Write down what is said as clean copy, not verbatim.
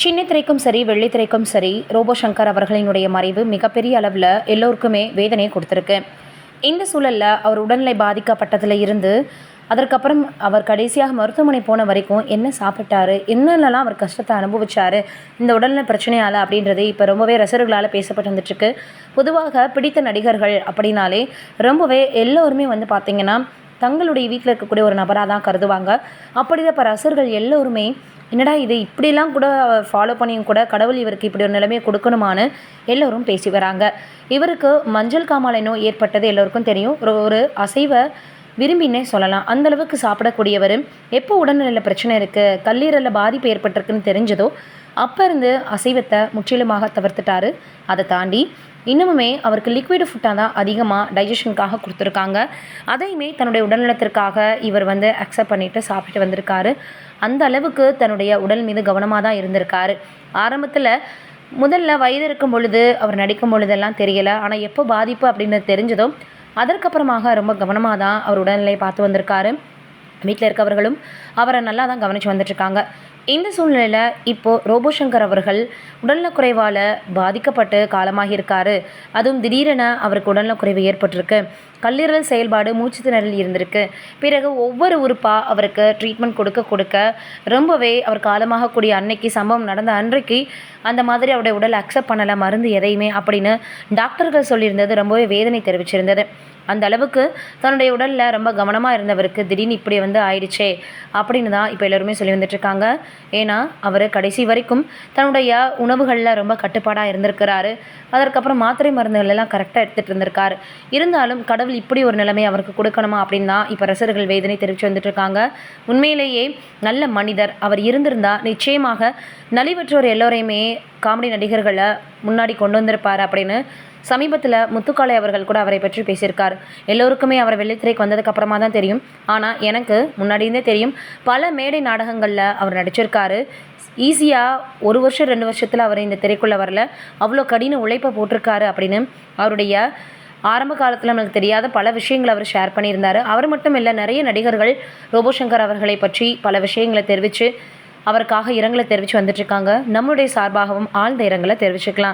சின்ன திரைக்கும் சரி, வெள்ளி திரைக்கும் சரி, ரோபோ சங்கர் அவர்களினுடைய மறைவு மிகப்பெரிய அளவில் எல்லோருக்குமே வேதனையை கொடுத்துருக்கு. இந்த சூழலில் அவர் உடல்நிலை பாதிக்கப்பட்டதில் இருந்து அதற்கப்புறம் அவர் கடைசியாக மருத்துவமனை போன வரைக்கும் என்ன சாப்பிட்டாரு, என்னென்னலாம் அவர் கஷ்டத்தை அனுபவிச்சார் இந்த உடல்நல பிரச்சனையால் அப்படின்றது இப்போ ரொம்பவே ரசிகர்களால் பேசப்பட்டு வந்துட்டுருக்கு. பொதுவாக பிடித்த நடிகர்கள் அப்படின்னாலே ரொம்பவே எல்லோருமே பார்த்திங்கன்னா தங்களுடைய வீட்டில் இருக்கக்கூடிய ஒரு நபராக தான் கருதுவாங்க. அப்படிதான் இப்போ ரசிகர்கள் எல்லோருமே என்னடா இது இப்படிலாம் கூட ஃபாலோ பண்ணியும் கூட கடவுள் இவருக்கு இப்படி ஒரு நிலைமையை கொடுக்கணுமான்னு எல்லோரும் பேசி வராங்க. இவருக்கு மஞ்சள் காமாலை நோய் ஏற்பட்டது எல்லோருக்கும் தெரியும். ஒரு அசைவ விரும்பின்னே சொல்லலாம். அந்தளவுக்கு சாப்பிடக்கூடியவர் எப்போ உடல்நிலையில் பிரச்சனை இருக்குது, கல்லீரலில் பாதிப்பு ஏற்பட்டிருக்குன்னு தெரிஞ்சதோ அப்போ இருந்து அசைவத்தை முற்றிலுமாக தவிர்த்துட்டாரு. அதை தாண்டி இன்னமுமே அவருக்கு லிக்விட் ஃபுட்டாக தான் அதிகமாக டைஜஷனுக்காக கொடுத்துருக்காங்க. அதையுமே தன்னுடைய உடல்நலத்திற்காக இவர் அக்செப்ட் பண்ணிவிட்டு சாப்பிட்டு வந்திருக்காரு. அந்த அளவுக்கு தன்னுடைய உடல் மீது கவனமாக தான் இருந்திருக்காரு. ஆரம்பத்தில் முதல்ல வயது இருக்கும் பொழுது அவர் நடிக்கும் பொழுதெல்லாம் தெரியலை. ஆனால் எப்போ பாதிப்பு அப்படின்னு தெரிஞ்சதோ அதற்கப்புறமாக ரொம்ப கவனமாக தான் அவர் உடல்நிலையை பார்த்து வந்திருக்காரு. வீட்டில் இருக்கவர்களும் அவரை நல்லா தான் கவனித்து வந்துட்டுருக்காங்க. இந்த சூழ்நிலையில் இப்போது ரோபோ சங்கர் அவர்கள் உடல்நலக்குறைவால் பாதிக்கப்பட்டு காலமாகியிருக்காரு. அதுவும் திடீரென அவருக்கு உடல்நலக்குறைவு ஏற்பட்டிருக்கு. கல்லீரல் செயல்பாடு மூச்சு திணறல் இருந்திருக்கு. பிறகு ஒவ்வொரு உறுப்பாக அவருக்கு ட்ரீட்மெண்ட் கொடுக்க ரொம்பவே அவர் காலமாகக்கூடிய அன்னைக்கு சம்பவம் நடந்த அன்றைக்கு அந்த மாதிரி அவருடைய உடல் அக்செப்ட் பண்ணலை மருந்து எதையுமே அப்படின்னு டாக்டர்கள் சொல்லியிருந்தது ரொம்பவே வேதனை தெரிவிச்சிருந்தது. அந்த அளவுக்கு தன்னுடைய உடலில் ரொம்ப கவனமாக இருந்தவருக்கு திடீர்னு இப்படி ஆயிடுச்சே அப்படின்னு தான் இப்போ எல்லோருமே சொல்லி வந்துட்டுருக்காங்க. ஏன்னா அவர் கடைசி வரைக்கும் தன்னுடைய உணவுகளில் ரொம்ப கட்டுப்பாடாக இருந்திருக்கிறாரு. அதற்கப்புறம் மாத்திரை மருந்துகள் எல்லாம் கரெக்டாக எடுத்துகிட்டு இருந்திருக்காரு. இருந்தாலும் கடவுள் இப்படி ஒரு நிலைமை அவருக்கு கொடுக்கணுமா அப்படின்னு தான் இப்போ ரசிகர்கள் வேதனை தெரிவித்து வந்துட்டுருக்காங்க. உண்மையிலேயே நல்ல மனிதர். அவர் இருந்திருந்தால் நிச்சயமாக நலிவற்றோர் எல்லோரையுமே காமெடி நடிகர்களை முன்னாடி கொண்டு வந்திருப்பார் அப்படின்னு சமீபத்தில் முத்துக்காளை அவர்கள் கூட அவரை பற்றி பேசியிருக்கார். எல்லோருக்குமே அவர் வெள்ளித்திரைக்கு வந்ததுக்கப்புறமா தான் தெரியும். ஆனால் எனக்கு முன்னாடியிருந்தே தெரியும். பல மேடை நாடகங்களில் அவர் நடிச்சிருக்காரு. ஈஸியாக 1 வருஷம் 2 வருஷத்தில் அவர் இந்த திரைக்குள்ளே வரல. அவ்வளோ கடின உழைப்பை போட்டிருக்காரு அப்படின்னு அவருடைய ஆரம்ப காலத்தில் நமக்கு தெரியாத பல விஷயங்களை அவர் ஷேர் பண்ணியிருந்தார். அவர் மட்டும் இல்லை, நிறைய நடிகர்கள் ரோபோ சங்கர் அவர்களை பற்றி பல விஷயங்களை தெரிவித்து அவருக்காக இரங்கலை தெரிவித்து வந்துட்டுருக்காங்க. நம்முடைய சார்பாகவும் ஆழ்ந்த இரங்கலை தெரிவிச்சுக்கலாம்.